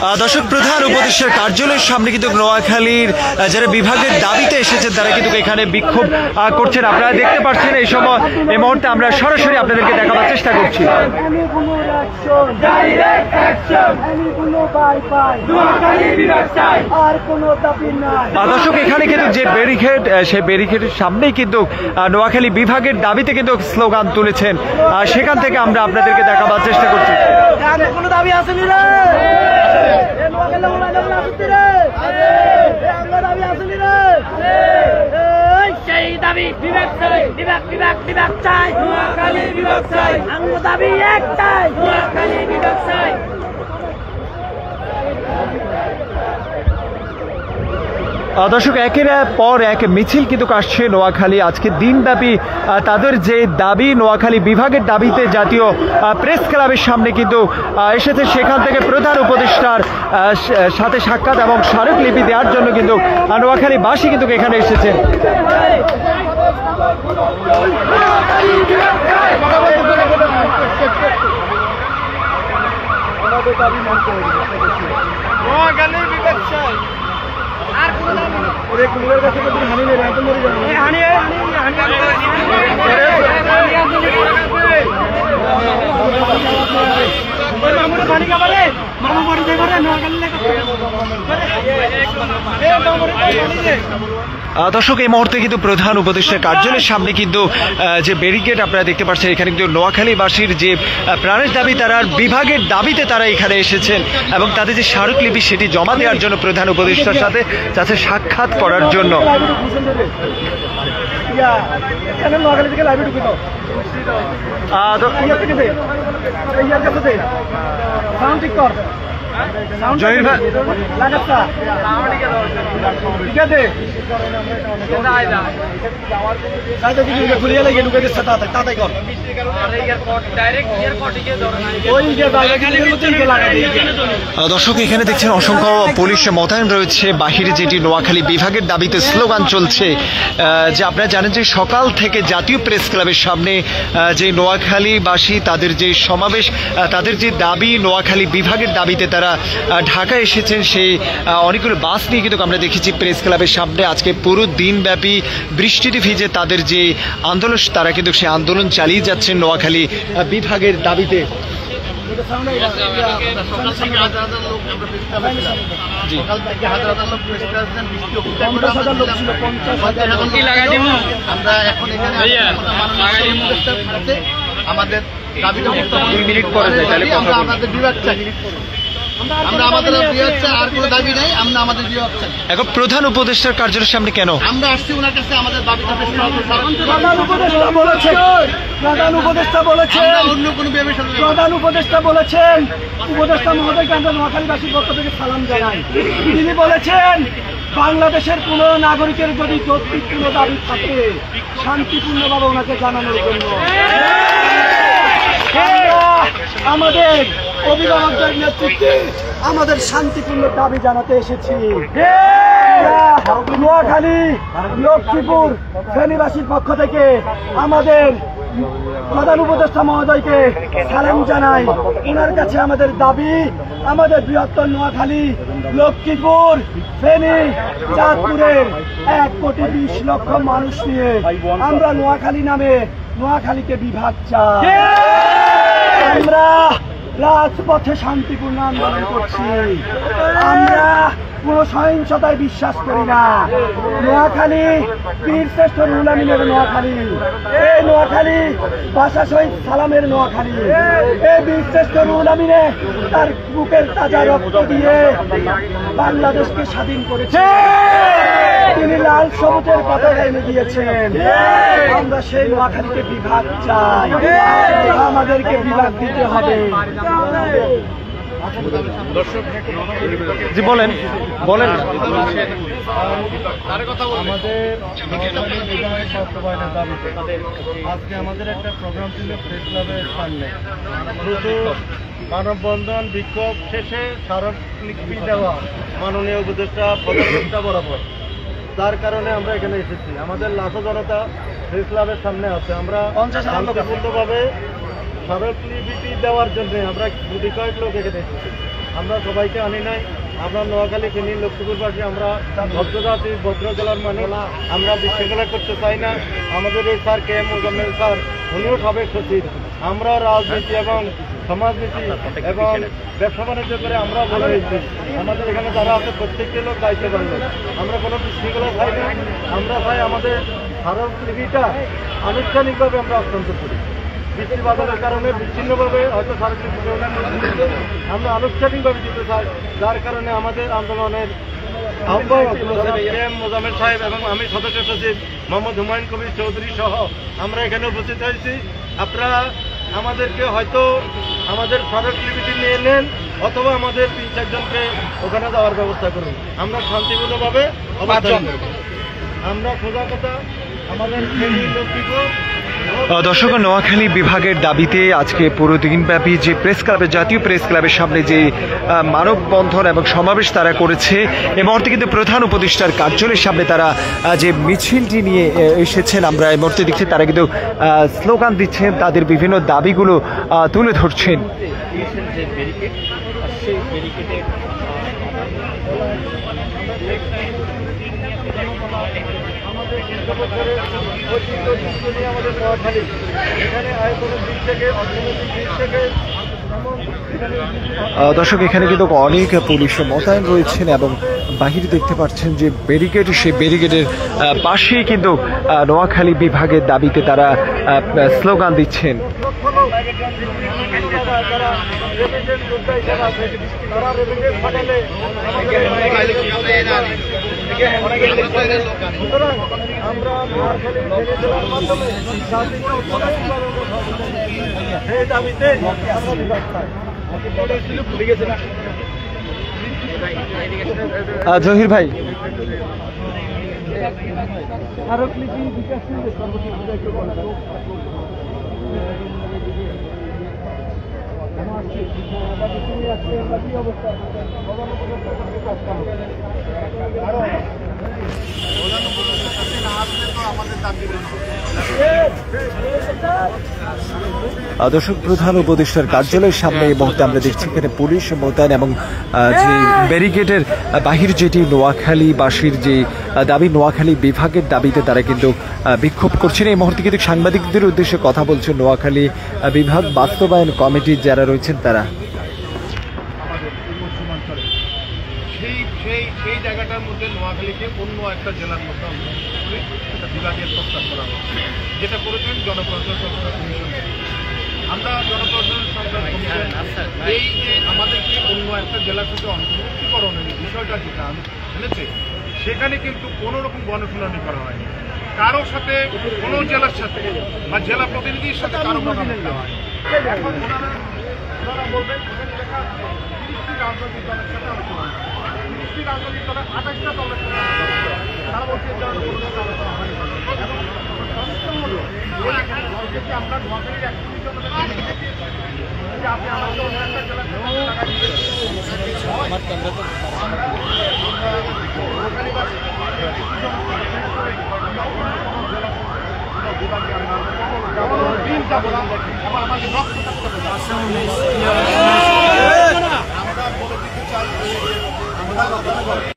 দর্শক, প্রধান উপদেষ্টার কার্যালয়ের সামনে কিন্তু নোয়াখালীর যারা বিভাগের দাবিতে এসেছেন তারা কিন্তু এখানে বিক্ষোভ করছেন। আপনারা দেখতে পাচ্ছেন এই মুহূর্তে আমরা সরাসরি আপনাদেরকে দেখাবার চেষ্টা করছি। দর্শক, এখানে কিন্তু যে ব্যারিকেড, সেই ব্যারিকেডের সামনেই কিন্তু নোয়াখালী বিভাগের দাবিতে কিন্তু স্লোগান তুলেছেন। সেখান থেকে আমরা আপনাদেরকে দেখাবার চেষ্টা করছি। দর্শক, একের পর এক মিছিল কিন্তু আসছে নোয়াখালী। আজকে দিনব্যাপী তাদের যে দাবি, নোয়াখালী বিভাগের দাবিতে জাতীয় প্রেস ক্লাবের সামনে কিন্তু এসেছে। সেখান থেকে প্রধান উপদেষ্টার সাথে সাক্ষাৎ এবং স্মারকলিপি দেওয়ার জন্য কিন্তু নোয়াখালীবাসী কিন্তু এখানে এসেছেন। দর্শক, এই মুহূর্তে কিন্তু প্রধান উপদেষ্টার কার্যালয়ের সামনে কিন্তু যে ব্যারিকেড আপনারা দেখতে পাচ্ছেন, এখানে কিন্তু নোয়াখালীবাসীর যে প্রাণের দাবি, তারা বিভাগের দাবিতে তারা এখানে এসেছেন এবং তাদের যে স্মারকলিপি সেটি জমা দেওয়ার জন্য প্রধান উপদেষ্টার সাথে সাক্ষাৎ করার জন্য। জহির ভাই, দর্শক, এখানে দেখছেন অসংখ্য পুলিশ মোতায়েন রয়েছে বাহিরে, যেটি নোয়াখালী বিভাগের দাবিতে স্লোগান চলছে। যে আপনারা জানেন যে সকাল থেকে জাতীয় প্রেস ক্লাবের সামনে যে নোয়াখালীবাসী তাদের যে সমাবেশ, তাদের যে দাবি, নোয়াখালী বিভাগের দাবিতে তারা ঢাকায় এসেছেন। সেই অনেকগুলো বাস নিয়ে কিন্তু আমরা দেখেছি প্রেস ক্লাবের সামনে। আজকে পুরো দিনব্যাপী বৃষ্টিতে ভিজে তাদের যে আন্দোলন, তারা কিন্তু সেই আন্দোলন চালিয়ে যাচ্ছেন নোয়াখালী বিভাগের দাবিতে। আমাদের দাবিটা 2 মিনিট পরে যায়, তাহলে আমাদের বিভাগ চাই। এখন প্রধান উপদেষ্টার কার্যালয়ের সামনে কেন আমরা আসছি? ওনার কাছে আমাদের দাবিটা পেশ করার জন্য। প্রধান উপদেষ্টা বলেছেন, উপদেষ্টা মহোদয়কে আমরা নোয়াখালীবাসীর পক্ষ থেকে সালাম জানাই। তিনি বলেছেন, বাংলাদেশের কোন নাগরিকের যদি যৌক্তিকপূর্ণ দাবি থাকে শান্তিপূর্ণভাবে ওনাকে জানানোর জন্য আমাদের অভিভাবকদের নেতৃত্বে আমাদের শান্তিপূর্ণ দাবি জানাতে এসেছি। নোয়াখালী, লক্ষ্মীপুর, ফেনীবাসীর পক্ষ থেকে আমাদের প্রধান উপদেষ্টা মহোদয়কে সালাম জানাই। ওনার কাছে আমাদের দাবি, আমাদের বৃহত্তর নোয়াখালী, লক্ষ্মীপুর, ফেনী, চাঁদপুরের 1,20,00,000 মানুষ নিয়ে আমরা নোয়াখালী নামে নোয়াখালীকে বিভাগ চাই। আমরা রাজপথে শান্তিপূর্ণ আন্দোলন করছি। আমরা কোন সহিংসতায় বিশ্বাস করি না। নোয়াখালী বীরশ্রেষ্ঠ রুহুল আমিনের নোয়াখালী, এই নোয়াখালী ভাষা শহীদ সালামের নোয়াখালী। এই বীরশ্রেষ্ঠ রুহুল আমিনে তার বুকের তাজা রক্ত দিয়ে বাংলাদেশকে স্বাধীন করেছে। তিনি লাল সবুজের পতাকা এনে দিয়েছেন। আমরা সেই নোয়াখালীকে বিভাগ চাই, আমাদেরকে বিভাগ দিতে হবে। জি বলেন বলেন। আজকে আমাদের একটা প্রোগ্রাম ছিল প্রেস ক্লাবের সামনে, মানববন্ধন বিক্ষোভ শেষে স্মারকলিপি দেওয়া মাননীয় উপদেষ্টা প্রধান উপদেষ্টা বরাবর। তার কারণে আমরা এখানে এসেছি। আমাদের লাখো জনতা প্রেস ক্লাবের সামনে আছে। আমরা শান্তিপূর্ণভাবে স্মারকলিপি দেওয়ার জন্য আমরা 2 কয়েক লোক এখানে এসেছি। আমরা সবাইকে আনি নাই। আমরা নোয়াখালী, ফেনী, লক্ষ্মীপুরবাসী আমরা ভদ্রজাতি, ভদ্র জেলার মানুষ। আমরা বিশৃঙ্খলা করতে চাই না। আমাদের এই sir K M Mozammel sir, উনিও সাবেক সচিব। আমরা রাজনীতি এবং সমাজনীতি এবং ব্যবসা বাণিজ্য করে আমরা বলে দিচ্ছি, আমাদের এখানে যারা আছে প্রত্যেকটি লোক দায়িত্ব পালন। আমরা কোনো বিশৃঙ্খলা চাই না। আমরা চাই আমাদের স্মারকলিপিটা আনুষ্ঠানিকভাবে আমরা হস্তান্তর করি। বৃষ্টি বাদলের কারণে বিচ্ছিন্নভাবে হয়তো স্মারকলিপি আমরা আনুষ্ঠানিকভাবে দিতে চাই, যার কারণে আমাদের আন্দোলনের আহ্বায়ক এম মোজাম্মেল সাহেব এবং আমি সদস্য সচিব মোহাম্মদ হুমায়ুন কবির চৌধুরী সহ আমরা এখানে উপস্থিত হয়েছি। আপনারা আমাদেরকে হয়তো আমাদের স্মারকলিপিটি নিয়ে নেন অথবা আমাদের 3-4 জনকে ওখানে যাওয়ার ব্যবস্থা করুন। আমরা শান্তিপূর্ণভাবে অবস্থান করব। আমরা সোজা কথা আমাদের ফেনী, লক্ষ্মীপুর দর্শক, নোয়াখালী বিভাগের দাবিতে আজকে পুরো দিনব্যাপী যে প্রেস ক্লাবের, জাতীয় প্রেস ক্লাবের সামনে যে মানববন্ধন এবং সমাবেশ তারা করেছে, এই মুহূর্তে কিন্তু প্রধান উপদেষ্টার কার্যালয়ের সামনে তারা যে মিছিলটি নিয়ে এসেছেন, আমরা এই মুহূর্তে দেখছি তারা কিন্তু স্লোগান দিচ্ছেন, তাদের বিভিন্ন দাবিগুলো তুলে ধরছেন। আমাদের নোয়াখালী এখানে আয়তনের দিক থেকে, অর্থনৈতিক দিক থেকে দর্শক, এখানে কিন্তু অনেক পুলিশ মোতায়েন রয়েছেন এবং বাহিরে দেখতে পাচ্ছেন যে ব্যারিকেড, সেই ব্যারিকেডের পাশেই কিন্তু নোয়াখালী বিভাগের দাবিতে তারা স্লোগান দিচ্ছেন। জহির ভাই, স্মারকলিপি বিকাশ দর্শক, প্রধান উপদেষ্টার কার্যালয়ের সামনে এই মুহূর্তে আমরা দেখছি এখানে পুলিশ মোতায়েন এবং যে ব্যারিকেডের বাহির যেটি নোয়াখালীবাসীর যে দাবি, নোয়াখালী বিভাগের দাবিতে তারা কিন্তু বিক্ষোভ করছেন। এই মুহূর্তে কিন্তু সাংবাদিকদের উদ্দেশ্যে কথা বলছেন নোয়াখালী বিভাগ বাস্তবায়ন কমিটির যারা রয়েছেন তারা। সেই জায়গাটার মধ্যে নোয়াখালীকে অন্য একটা জেলার মধ্যে একটা বিভাগের প্রস্তাব করা হচ্ছে, যেটা করেছেন জনপ্রশাসন সংস্কার কমিশন। আমরা জনপ্রশাসন সংস্কার কমিশন এই যে আমাদেরকে অন্য একটা জেলার সাথে অন্তর্ভুক্তিকরণের বিষয়টা যেটা এনেছে, সেখানে কিন্তু কোনো রকম গণশুনানি করা হয়নি। কারোর সাথে, কোনো জেলার সাথে বা জেলা প্রতিনিধির সাথে কারো কথা হয়। এখন ওনারা বলবেন রাজনৈতিক দলের সাথে আলোচনা, রাজনৈতিক দলের 28টা দলের সাথে তারা বলছে আলোচনা হয়নি। এবং আমরা নোয়াখালীর 31 জনের যে আপনি আমাদের অন্য একটা জেলার আমরা বলে দিতে চাই।